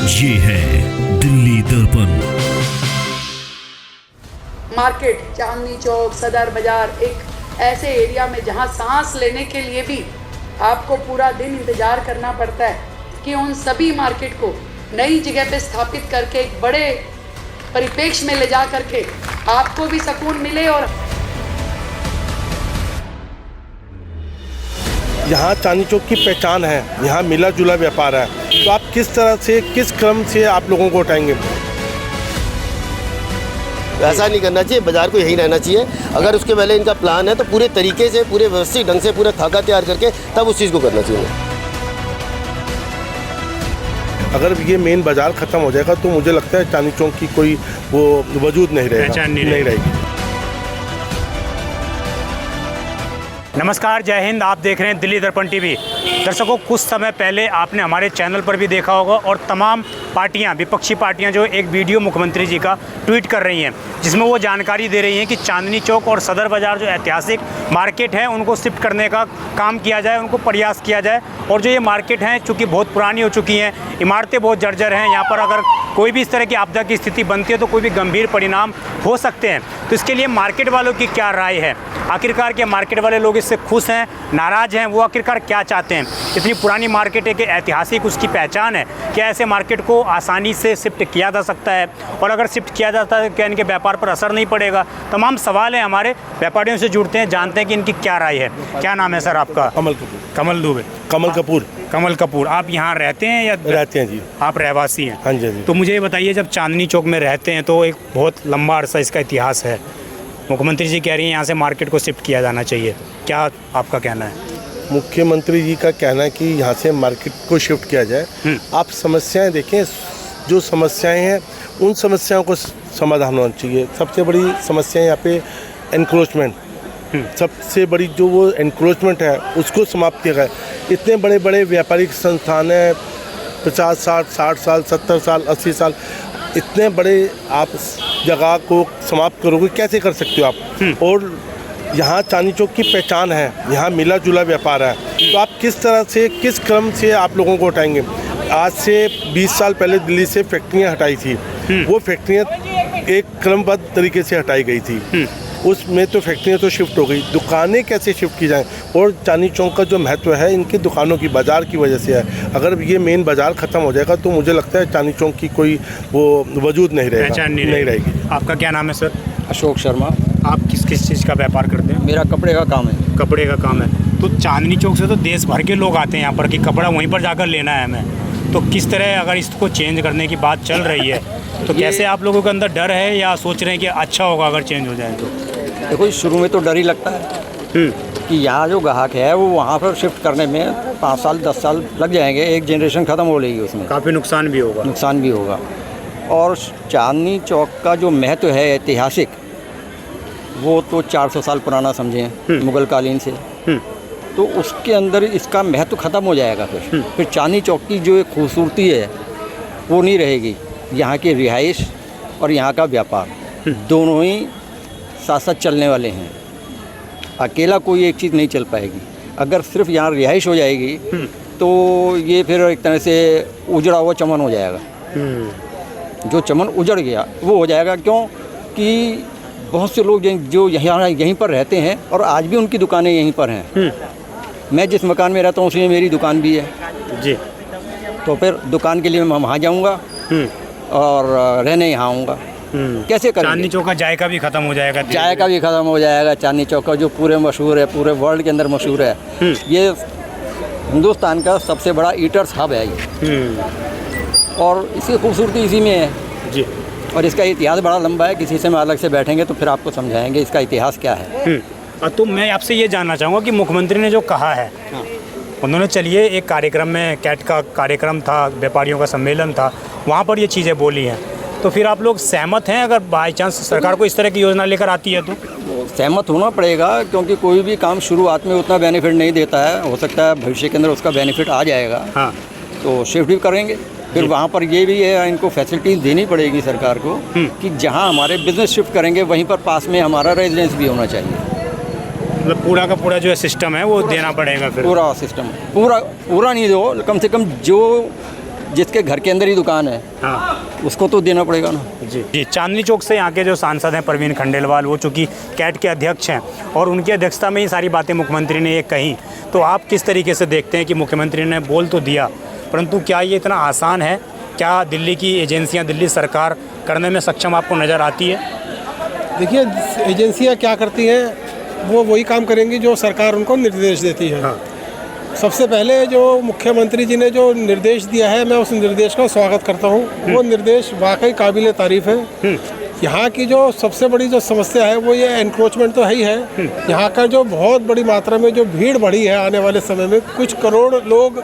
ये है दिल्ली दर्पण। मार्केट, चांदनी चौक, सदर बाजार, एक ऐसे एरिया में जहां सांस लेने के लिए भी आपको पूरा दिन इंतजार करना पड़ता है कि उन सभी मार्केट को नई जगह पे स्थापित करके एक बड़े परिप्रेक्ष्य में ले जा करके आपको भी सुकून मिले। और यहाँ चांदनी चौक की पहचान है, यहाँ मिला जुला व्यापार है, तो आप किस तरह से, किस क्रम से आप लोगों को उठाएंगे? ऐसा नहीं करना चाहिए, बाजार को यही रहना चाहिए। अगर उसके पहले इनका प्लान है तो पूरे तरीके से, पूरे व्यवस्थित ढंग से, पूरा खाका तैयार करके तब उस चीज़ को करना चाहिए। अगर ये मेन बाजार ख़त्म हो जाएगा तो मुझे लगता है चांदनी चौक की कोई वो वजूद नहीं रहेगा, नहीं रहेगी। नमस्कार, जय हिंद। आप देख रहे हैं दिल्ली दर्पण टीवी। दर्शकों, कुछ समय पहले आपने हमारे चैनल पर भी देखा होगा और तमाम पार्टियां, विपक्षी पार्टियां जो एक वीडियो मुख्यमंत्री जी का ट्वीट कर रही हैं, जिसमें वो जानकारी दे रही हैं कि चांदनी चौक और सदर बाज़ार जो ऐतिहासिक मार्केट है उनको शिफ्ट करने का काम किया जाए, उनको प्रयास किया जाए। और जो ये मार्केट हैं चूँकि बहुत पुरानी हो चुकी हैं, इमारतें बहुत जर्जर हैं, यहाँ पर अगर कोई भी इस तरह की आपदा की स्थिति बनती है तो कोई भी गंभीर परिणाम हो सकते हैं। तो इसके लिए मार्केट वालों की क्या राय है? आखिरकार के मार्केट वाले लोग इससे खुश हैं, नाराज़ हैं? वो आखिरकार क्या चाहते हैं? इतनी पुरानी मार्केट है कि ऐतिहासिक उसकी पहचान है, क्या ऐसे मार्केट को आसानी से शिफ्ट किया जा सकता है? और अगर शिफ्ट किया जाता है क्या इनके व्यापार पर असर नहीं पड़ेगा? तमाम सवाल हैं। हमारे व्यापारियों से जुड़ते हैं, जानते हैं कि इनकी क्या राय है। क्या नाम है सर आपका? कमल कपूर। कमल दुबे। कमल कपूर। कमल कपूर। आप यहाँ रहते हैं या? रहते हैं जी। आप रहवासी हैं? हाँ जी, हाँ जी। तो मुझे ये बताइए, जब चांदनी चौक में रहते हैं तो एक बहुत लंबा अरसा इसका इतिहास है, मुख्यमंत्री जी कह रही हैं यहाँ से मार्केट को शिफ्ट किया जाना चाहिए, क्या आपका कहना है? मुख्यमंत्री जी का कहना है कि यहाँ से मार्केट को शिफ्ट किया जाए। आप समस्याएं देखें, जो समस्याएं हैं उन समस्याओं को समाधान होना चाहिए। सबसे बड़ी समस्या यहाँ पे एनक्रोचमेंट, सबसे बड़ी जो वो एनक्रोचमेंट है उसको समाप्त किया गया। इतने बड़े बड़े व्यापारिक संस्थान हैं, 50, 60 साल, 70 साल, 80 साल, इतने बड़े आप जगह को समाप्त करोगे, कैसे कर सकते हो आप? और यहाँ चांदनी चौक की पहचान है, यहाँ मिला जुला व्यापार है, तो आप किस तरह से, किस क्रम से आप लोगों को उठाएंगे? आज से 20 साल पहले दिल्ली से फैक्ट्रियाँ हटाई थी, वो फैक्ट्रियाँ एक क्रमबद्ध तरीके से हटाई गई थी, उसमें तो फैक्ट्रियाँ तो शिफ्ट हो गई, दुकानें कैसे शिफ्ट की जाएं? और चांदनी चौक का जो महत्व है इनकी दुकानों की, बाज़ार की वजह से है। अगर ये मेन बाज़ार ख़त्म हो जाएगा तो मुझे लगता है चांदनी चौक की कोई वो वजूद नहीं रहेगा, नहीं रहेगी। आपका क्या नाम है सर? अशोक शर्मा। आप किस किस चीज़ का व्यापार करते हैं? मेरा कपड़े का काम है। कपड़े का काम है। तो चांदनी चौक से तो देश भर के लोग आते हैं यहाँ पर कि कपड़ा वहीं पर जाकर लेना है हमें, तो किस तरह अगर इसको चेंज करने की बात चल रही है तो कैसे आप लोगों के अंदर डर है या सोच रहे हैं कि अच्छा होगा अगर चेंज हो जाए तो? देखो, शुरू में तो डर ही लगता है कि यहाँ जो ग्राहक है वो वहाँ पर शिफ्ट करने में 5 साल 10 साल लग जाएंगे, एक जनरेशन ख़त्म हो लेगी, उसमें काफ़ी नुकसान भी होगा। और चांदनी चौक का जो महत्व है ऐतिहासिक, वो तो 400 साल पुराना समझें, मुग़ल कालीन से, तो उसके अंदर इसका महत्व ख़त्म हो जाएगा। फिर चांदनी चौक की जो एक खूबसूरती है वो नहीं रहेगी। यहाँ की रिहाइश और यहाँ का व्यापार दोनों ही साथ साथ चलने वाले हैं। अकेला कोई एक चीज़ नहीं चल पाएगी। अगर सिर्फ यहाँ रिहाइश हो जाएगी तो ये फिर एक तरह से उजड़ा हुआ चमन हो जाएगा। जो चमन उजड़ गया वो हो जाएगा, क्यों कि बहुत से लोग जो यहीं पर रहते हैं और आज भी उनकी दुकानें यहीं पर हैं। मैं जिस मकान में रहता हूँ उसमें मेरी दुकान भी है जी। तो फिर दुकान के लिए मैं वहाँ जाऊँगा और रहने यहाँ आऊँगा। कैसे करेंगे? चांदनी चौक का जायका भी ख़त्म हो जाएगा। जायका भी ख़त्म हो जाएगा। चांदनी चौक का जो पूरे मशहूर है, पूरे वर्ल्ड के अंदर मशहूर है, ये हिंदुस्तान का सबसे बड़ा ईटर्स हब है ये। और इसकी खूबसूरती इसी में है जी। और इसका इतिहास बड़ा लंबा है, किसी से मैं अलग से बैठेंगे तो फिर आपको समझाएंगे इसका इतिहास क्या है। तो मैं आपसे ये जानना चाहूँगा कि मुख्यमंत्री ने जो कहा है, उन्होंने, चलिए एक कार्यक्रम में, कैट का कार्यक्रम था, व्यापारियों का सम्मेलन था, वहाँ पर ये चीज़ें बोली हैं, तो फिर आप लोग सहमत हैं अगर बाई चांस सरकार को इस तरह की योजना लेकर आती है तो? सहमत होना पड़ेगा, क्योंकि कोई भी काम शुरुआत में उतना बेनिफिट नहीं देता है। हो सकता है भविष्य के अंदर उसका बेनिफिट आ जाएगा। हाँ, तो शिफ्ट भी करेंगे। फिर वहाँ पर ये भी है, इनको फैसिलिटीज़ देनी पड़ेगी सरकार को कि जहाँ हमारे बिज़नेस शिफ्ट करेंगे वहीं पर पास में हमारा रेजिडेंस भी होना चाहिए। मतलब पूरा का पूरा जो सिस्टम है वो देना पड़ेगा फिर? पूरा सिस्टम पूरा नहीं दो, कम से कम जो जिसके घर के अंदर ही दुकान है हाँ उसको तो देना पड़ेगा ना। जी, चांदनी चौक से यहाँ के जो सांसद हैं प्रवीण खंडेलवाल, वो चूँकि कैट के अध्यक्ष हैं और उनकी अध्यक्षता में ही सारी बातें मुख्यमंत्री ने ये कही, तो आप किस तरीके से देखते हैं कि मुख्यमंत्री ने बोल तो दिया, परंतु क्या ये इतना आसान है? क्या दिल्ली की एजेंसियाँ, दिल्ली सरकार करने में सक्षम आपको नज़र आती है? देखिए, एजेंसियां क्या करती हैं, वो वही काम करेंगी जो सरकार उनको निर्देश देती है। हाँ। सबसे पहले जो मुख्यमंत्री जी ने जो निर्देश दिया है, मैं उस निर्देश का स्वागत करता हूँ। वो निर्देश वाकई काबिल तारीफ़ है। यहाँ की जो सबसे बड़ी जो समस्या है वो ये एनक्रोचमेंट तो है ही है। यहाँ का जो बहुत बड़ी मात्रा में जो भीड़ बढ़ी है आने वाले समय में, कुछ करोड़ लोग,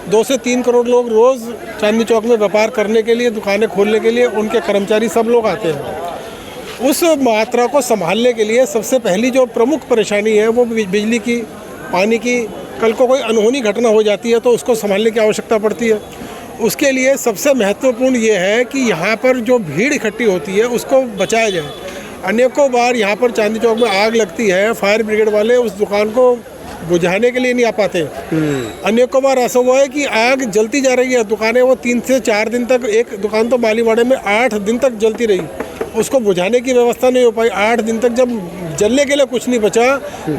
2 से 3 करोड़ लोग रोज़ चांदनी चौक में व्यापार करने के लिए, दुकानें खोलने के लिए, उनके कर्मचारी सब लोग आते हैं। उस मात्रा को संभालने के लिए सबसे पहली जो प्रमुख परेशानी है वो बिजली की, पानी की। कल को कोई अनहोनी घटना हो जाती है तो उसको संभालने की आवश्यकता पड़ती है। उसके लिए सबसे महत्वपूर्ण ये है कि यहाँ पर जो भीड़ इकट्ठी होती है उसको बचाया जाए। अनेकों बार यहाँ पर चांदनी चौक में आग लगती है, फायर ब्रिगेड वाले उस दुकान को बुझाने के लिए नहीं आ पाते। अनेकों बार ऐसा हुआ है कि आग जलती जा रही है, दुकानें वो 3 से 4 दिन तक, एक दुकान तो मालीवाड़े में 8 दिन तक जलती रही, उसको बुझाने की व्यवस्था नहीं हो पाई। 8 दिन तक जब जलने के लिए कुछ नहीं बचा,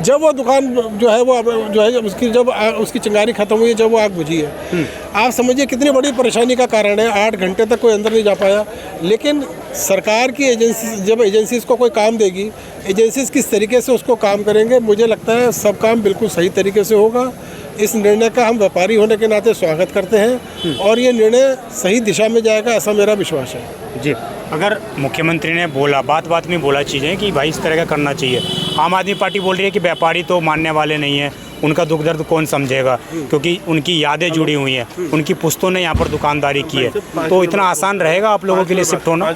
जब वो दुकान जो है उसकी जब उसकी चिंगारी खत्म हुई, जब वो आग बुझी है, आप समझिए कितनी बड़ी परेशानी का कारण है। 8 घंटे तक कोई अंदर नहीं जा पाया। लेकिन सरकार की एजेंसी, जब एजेंसीज को कोई काम देगी, एजेंसीज किस तरीके से उसको काम करेंगे, मुझे लगता है सब काम बिल्कुल सही तरीके से होगा। इस निर्णय का हम व्यापारी होने के नाते स्वागत करते हैं और ये निर्णय सही दिशा में जाएगा, ऐसा मेरा विश्वास है। जी, अगर मुख्यमंत्री ने बोला, बात में बोला चीज़ें कि भाई इस तरह का करना चाहिए, आम आदमी पार्टी बोल रही है कि व्यापारी तो मानने वाले नहीं हैं, उनका दुख दर्द कौन समझेगा, क्योंकि उनकी यादें जुड़ी हुई हैं, उनकी पुश्तों ने यहाँ पर दुकानदारी की है, तो इतना आसान रहेगा आप लोगों के लिए शिफ्ट होना?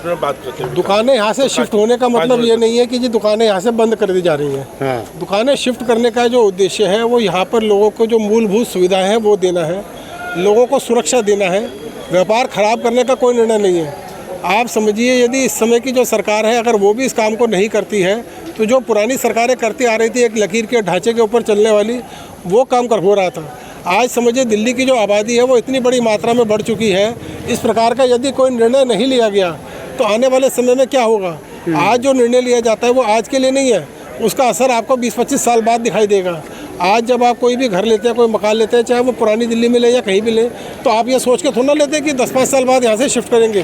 दुकानें यहाँ से शिफ्ट होने का मतलब ये नहीं है कि जी दुकानें यहाँ से बंद कर दी जा रही हैं। दुकानें शिफ्ट करने का जो उद्देश्य है वो यहाँ पर लोगों को जो मूलभूत सुविधाएं हैं वो देना है, लोगों को सुरक्षा देना है। व्यापार खराब करने का कोई निर्णय नहीं है। आप समझिए, यदि इस समय की जो सरकार है अगर वो भी इस काम को नहीं करती है तो जो पुरानी सरकारें करती आ रही थी, एक लकीर के ढांचे के ऊपर चलने वाली, वो काम कर हो रहा था। आज समझिए दिल्ली की जो आबादी है वो इतनी बड़ी मात्रा में बढ़ चुकी है, इस प्रकार का यदि कोई निर्णय नहीं लिया गया तो आने वाले समय में क्या होगा। आज जो निर्णय लिया जाता है वो आज के लिए नहीं है, उसका असर आपको 20-25 साल बाद दिखाई देगा। आज जब आप कोई भी घर लेते हैं, कोई मकान लेते हैं, चाहे वो पुरानी दिल्ली में ले या कहीं भी ले, तो आप ये सोच के थोड़ा ना लेते हैं कि 10-5 साल बाद यहाँ से शिफ्ट करेंगे।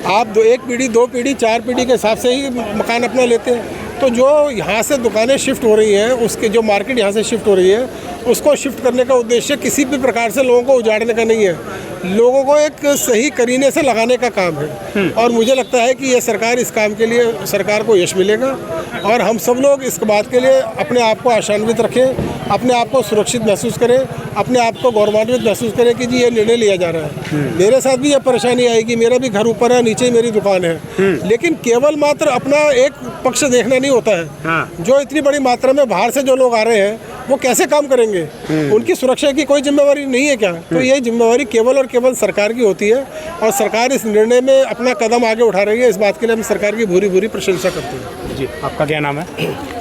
आप 1 पीढ़ी, 2 पीढ़ी, 4 पीढ़ी के हिसाब से ही मकान अपना लेते हैं। तो जो यहाँ से दुकानें शिफ्ट हो रही हैं, उसके जो मार्केट यहाँ से शिफ्ट हो रही है, उसको शिफ्ट करने का उद्देश्य किसी भी प्रकार से लोगों को उजाड़ने का नहीं है, लोगों को एक सही करीने से लगाने का काम है। और मुझे लगता है कि ये सरकार, इस काम के लिए सरकार को यश मिलेगा और हम सब लोग इस बात के लिए अपने आप को आशान्वित रखें, अपने आप को सुरक्षित महसूस करें, अपने आप को गौरवान्वित महसूस करें कि जी ये निर्णय लिया जा रहा है। मेरे साथ भी ये परेशानी आएगी, मेरा भी घर ऊपर है, नीचे ही मेरी दुकान है, लेकिन केवल मात्र अपना एक पक्ष देखना नहीं होता है। जो इतनी बड़ी मात्रा में बाहर से जो लोग आ रहे हैं वो कैसे काम करेंगे, उनकी सुरक्षा की कोई जिम्मेवारी नहीं है क्या? तो ये जिम्मेवारी केवल और केवल सरकार की होती है और सरकार इस निर्णय में अपना कदम आगे उठा रही है। इस बात के लिए हम सरकार की भूरी प्रशंसा करते हैं। जी, आपका क्या नाम है?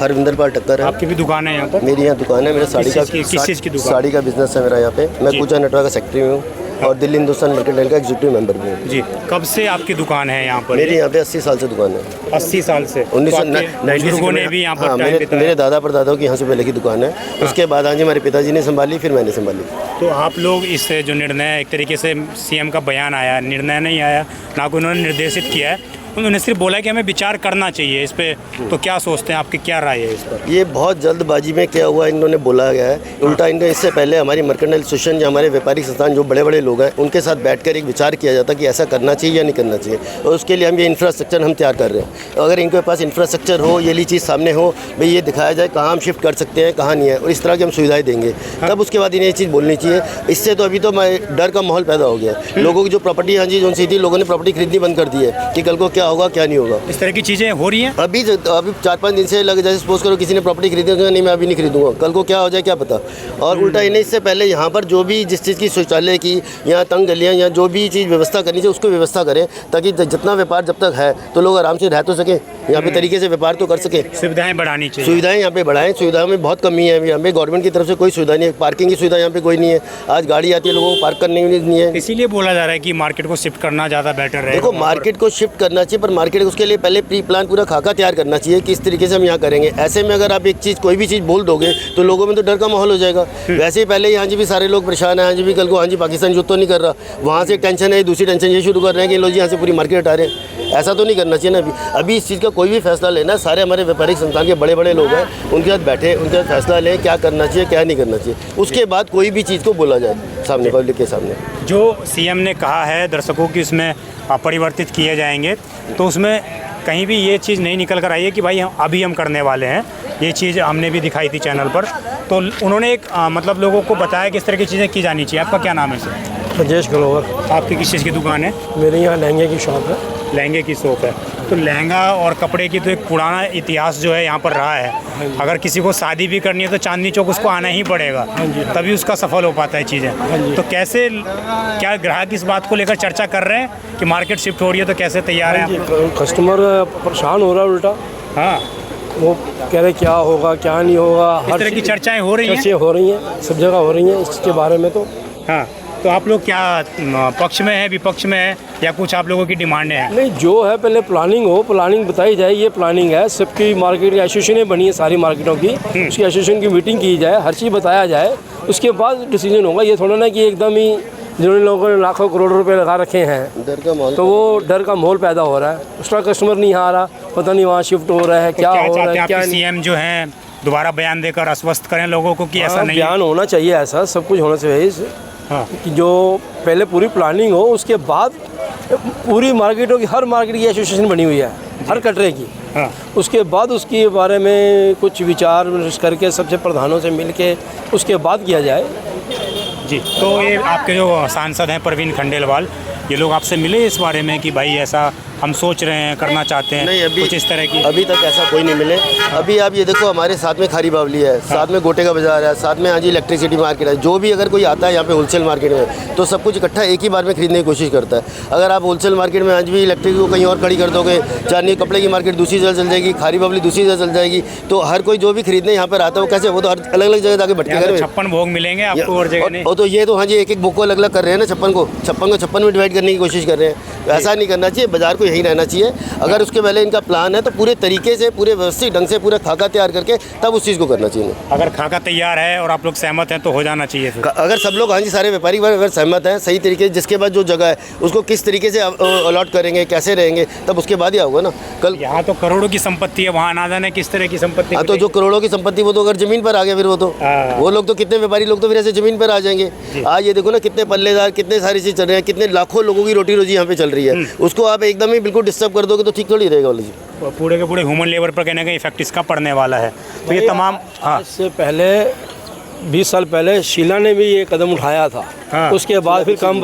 हरविंदर पाल टक्कर है। आपकी भी दुकान है यहाँ पर? मेरी यहाँ दुकान है, मेरा किस चीज़ की दुकान? साड़ी का बिजनेस है मेरा यहाँ पे। मैं कूचा नेटवर्क का सेक्रेटरी हूँ और दिल्ली हिंदुस्तान मर्केंटाइल का एग्जीक्यूटिव मेंबर भी हूँ। जी, कब से आपकी दुकान है यहाँ पर? मेरी यहाँ पे 80 साल से दुकान है। 80 साल से? 1990 ने भी यहाँ पर हाँ, मेरे दादा परदादाओं की यहाँ से पहले की दुकान है। उसके बाद हाँ जी हमारे पिताजी ने संभाली, फिर मैंने संभाली। तो आप लोग इस जो निर्णय, एक तरीके से सीएम का बयान आया, निर्णय नहीं आया, ना कोई उन्होंने निर्देशित किया है, उन्होंने सिर्फ बोला कि हमें विचार करना चाहिए इस पे, तो क्या सोचते हैं, आपकी क्या राय है इस पर? ये बहुत जल्दबाजी में क्या हुआ, इन्होंने बोला गया है उल्टा। इनका इससे पहले हमारी मर्केंटाइल एसोसिएशन, जो हमारे व्यापारिक संस्थान, जो बड़े बड़े लोग हैं, उनके साथ बैठकर एक विचार किया जाता कि ऐसा करना चाहिए या नहीं करना चाहिए, और उसके लिए हम ये इंफ्रास्ट्रक्चर हम तैयार कर रहे हैं। अगर इनके पास इंफ्रास्ट्रक्चर हो, ये ली चीज़ सामने हो, भाई ये दिखाया जाए कहाँ हम शिफ्ट कर सकते हैं, कहाँ नहीं है, और इस तरह की हम सुविधाएँ देंगे, तब उसके बाद इन्हें ये चीज़ बोलनी चाहिए। इससे तो अभी तो डर का माहौल पैदा हो गया। लोगों की जो प्रॉपर्टी, हाँ जी जो सी थी, लोगों ने प्रॉपर्टी खरीदनी बंद कर दी है कि कल को क्या क्या होगा क्या नहीं होगा। इस तरह की चीज़ें हो रही हैं। अभी 4-5 दिन से लगे, जैसे सपोज करो किसी ने प्रॉपर्टी खरीदी तो नहीं मैं अभी नहीं खरीदूंगा, कल को क्या हो जाए क्या पता। और उल्टा इन्हें इससे पहले यहाँ पर जो भी जिस चीज़ की शौचालय की या तंग गलियाँ या जो भी चीज़ व्यवस्था करनी चाहिए उसको व्यवस्था करें, ताकि जितना व्यापार जब तक है तो लोग आराम से रह तो सकें, यहाँ पे तरीके से व्यापार तो कर सकें। सुविधाएं बढ़ानी चाहिए। सुविधाएं यहाँ पे बढ़ाएं, सुविधाओं में बहुत कमी है। यहाँ पे गवर्नमेंट की तरफ से कोई सुविधा नहीं है, पार्किंग की सुविधा यहाँ पे कोई नहीं है। आज गाड़ी आती है लोगों को पार्क करने की नहीं है। इसीलिए बोला जा रहा है कि मार्केट को शिफ्ट करना ज़्यादा बेटर है। देखो मार्केट को शिफ्ट करना चाहिए, पर मार्केट उसके लिए पहले प्री प्लान पूरा खाका तैयार करना चाहिए कि इस तरीके से हम यहाँ करेंगे। ऐसे में अगर आप एक चीज़ कोई भी चीज़ बोल दोगे तो लोगों में तो डर का माहौल हो जाएगा। वैसे ही पहले यहाँ जी भी सारे लोग परेशान हैं, हाँ जी भी कल को हाँ जी पाकिस्तान युद्ध तो नहीं कर रहा, वहाँ से एक टेंशन है, दूसरी टेंशन ये शुरू कर रहे हैं कि लो जी यहाँ से पूरी मार्केट हटा रहे हैं। ऐसा तो नहीं करना चाहिए ना। अभी इस चीज़ का कोई भी फैसला लेना, सारे हमारे व्यापारिक संस्थान के बड़े बड़े लोग हैं, उनके साथ बैठे, उनके साथ फैसला लें क्या करना चाहिए क्या नहीं करना चाहिए, उसके बाद कोई भी चीज़ को बोला जाए सामने पब्लिक के सामने। जो सीएम ने कहा है दर्शकों की उसमें परिवर्तित किए जाएंगे, तो उसमें कहीं भी ये चीज़ नहीं निकल कर आई है कि भाई अभी हम करने वाले हैं। ये चीज़ हमने भी दिखाई थी चैनल पर, तो उन्होंने एक मतलब लोगों को बताया कि इस तरह की चीज़ें की जानी चाहिए। आपका क्या नाम है सर? राजेश ग्रोवर। आपकी किस चीज़ की दुकान है? मेरे यहाँ लहंगे की शॉप है। लहंगे की शॉप है, तो लहंगा और कपड़े की तो एक पुराना इतिहास जो है यहाँ पर रहा है। अगर किसी को शादी भी करनी है तो चांदनी चौक उसको आना ही पड़ेगा, तभी उसका सफल हो पाता है चीज़ें। तो कैसे, क्या ग्राहक इस बात को लेकर चर्चा कर रहे हैं कि मार्केट शिफ्ट हो रही है, तो कैसे तैयार है? कस्टमर परेशान हो रहा है उल्टा। हाँ, वो कह रहे क्या होगा क्या नहीं होगा, इस तरह की चर्चाएं हो रही हैं। चर्चाएं हो रही हैं, सब जगह हो रही हैं इसके बारे में। तो हाँ, तो आप लोग क्या पक्ष में है, विपक्ष में है, या कुछ आप लोगों की डिमांडें हैं? नहीं, जो है पहले प्लानिंग हो, प्लानिंग बताई जाए, ये प्लानिंग है। सबकी मार्केट की एसोसिएशनें बनी है सारी मार्केटों की, उसकी एसोसिएशन की मीटिंग की जाए, हर चीज़ बताया जाए, उसके बाद डिसीजन होगा। ये थोड़ा ना कि एकदम ही जिन्होंने लोगों ने लाखों करोड़ रुपए लगा रखे हैं डर का माहौल, तो वो डर का माहौल पैदा हो रहा है। उसका कस्टमर नहीं आ रहा, पता नहीं वहाँ शिफ्ट हो रहा है क्या हो रहा है क्या नहीं। सीएम जो है दोबारा बयान देकर आश्वस्त करें लोगों को कि ऐसा नहीं, बयान होना चाहिए, ऐसा सब कुछ होना चाहिए। हाँ, कि जो पहले पूरी प्लानिंग हो, उसके बाद पूरी मार्केटों की, हर मार्केट की एसोसिएशन बनी हुई है हर कटरे की। हाँ, उसके बाद उसके बारे में कुछ विचार विमर्श करके सबसे प्रधानों से मिल के उसके बाद किया जाए। जी, तो ये आपके जो सांसद हैं प्रवीण खंडेलवाल, ये लोग आपसे मिले इस बारे में कि भाई ऐसा हम सोच रहे हैं, करना चाहते हैं? नहीं, अभी कुछ इस तरह की अभी तक ऐसा कोई नहीं मिले। अभी आप ये देखो हमारे साथ में खारी बावली है, साथ में गोटे का बाजार है, साथ में आज इलेक्ट्रिसिटी मार्केट है। जो भी अगर कोई आता है यहाँ पे होलसेल मार्केट में तो सब कुछ इकट्ठा एक ही बार में खरीदने की कोशिश करता है। अगर आप होलसेल मार्केट में आज भी इलेक्ट्रिक को कहीं और खड़ी कर दोगे, चांदनी कपड़े की मार्केट दूसरी जगह चल जाएगी, खारी बावली दूसरी जगह चल जाएगी, तो हर कोई जो भी खरीदने यहाँ पर आता है वो कैसे, वो तो अलग अलग जगह जाके भटकेगा। 56 भोग मिलेंगे आपको और जगह नहीं। तो ये तो हाँ जी एक एक भोग को अलग अलग कर रहे हैं ना, 56 में डिवाइड करने की कोशिश कर रहे हैं। तो ऐसा नहीं करना चाहिए, बाजार को यहीं रहना चाहिए। अगर उसके पहले इनका प्लान है तो पूरे तरीके से, पूरे व्यवस्थित ढंग से पूरा खाका तैयार करके तब उस चीज़ को करना चाहिए। अगर खाका तैयार है और आप लोग सहमत हैं तो हो जाना चाहिए फिर। अगर सब लोग हाँ जी सारे व्यापारी अगर सहमत हैं सही तरीके से, जिसके बाद जो जगह है उसको किस तरीके से अलॉट करेंगे, कैसे रहेंगे, तब उसके बाद ही होगा ना। कल यहाँ तो करोड़ों की संपत्ति है, वहाँ ना जाने किस तरह की संपत्ति। हाँ, तो जो करोड़ों की संपत्ति वो तो अगर जमीन पर आ गया फिर वो लोग तो कितने व्यापारी लोग तो फिर ऐसे जमीन पर आ जाएंगे। आज ये देखो ना कितने पल्लेदार, कितने सारी चीज़ चल रहे हैं, कितने लाखों लोगों की रोटी रोजी यहाँ पे चल रही है, उसको आप एकदम ही बिल्कुल डिस्टर्ब कर दोगे तो ठीक थोड़ी रहेगा। वाली पूरे के पूरे ह्यूमन लेबर पर कहने का इफेक्ट इसका पड़ने वाला है। तो ये तमाम, हाँ, इससे पहले 20 साल पहले शीला ने भी ये कदम उठाया था। हाँ, उसके बाद फिर काम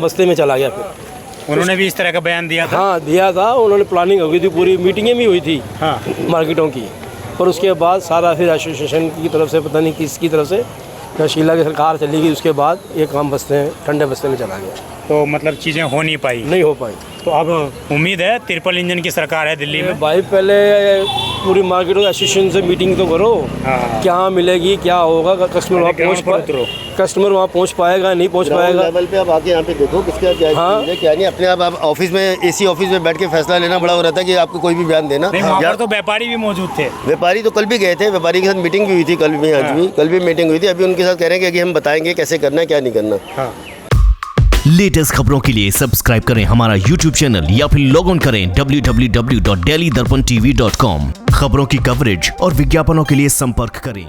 बस्ते में चला गया। फिर उन्होंने भी इस तरह का बयान दिया था। हाँ, दिया था, उन्होंने प्लानिंग हो गई थी, पूरी मीटिंगें भी हुई थी हाँ, मार्केटों की। और उसके बाद सारा फिर एसोसिएशन की तरफ से, पता नहीं किसकी तरफ से, जब शीला की सरकार चली गई उसके बाद ये काम बस्ते, ठंडे बस्ते में चला गया। तो मतलब चीज़ें हो नहीं पाई, नहीं हो पाई। तो अब उम्मीद है ट्रिपल इंजन की सरकार है दिल्ली में। भाई पहले पूरी मार्केट एसोसिएशन से मीटिंग तो करो, क्या मिलेगी क्या होगा, कस्टमर वहाँ पहुँच पाएगा नहीं पहुँच पाएगा। लेवल पे आप आके यहाँ पे देखो किसका क्या है क्या नहीं। अपने आप ऑफिस में एसी ऑफिस में बैठ के फैसला लेना बड़ा हो रहा था कि आपको कोई भी बयान देना। वहाँ पर तो व्यापारी भी मौजूद थे। व्यापारी तो कल भी गए थे, व्यापारी के साथ मीटिंग भी हुई थी, कल भी आज भी कल भी मीटिंग हुई थी। अभी उनके साथ कह रहे हैं कि हम बताएंगे कैसे करना है क्या नहीं करना। लेटेस्ट खबरों के लिए सब्सक्राइब करें हमारा YouTube चैनल या फिर लॉग ऑन करें www.delhidarpantv.com। खबरों की कवरेज और विज्ञापनों के लिए संपर्क करें।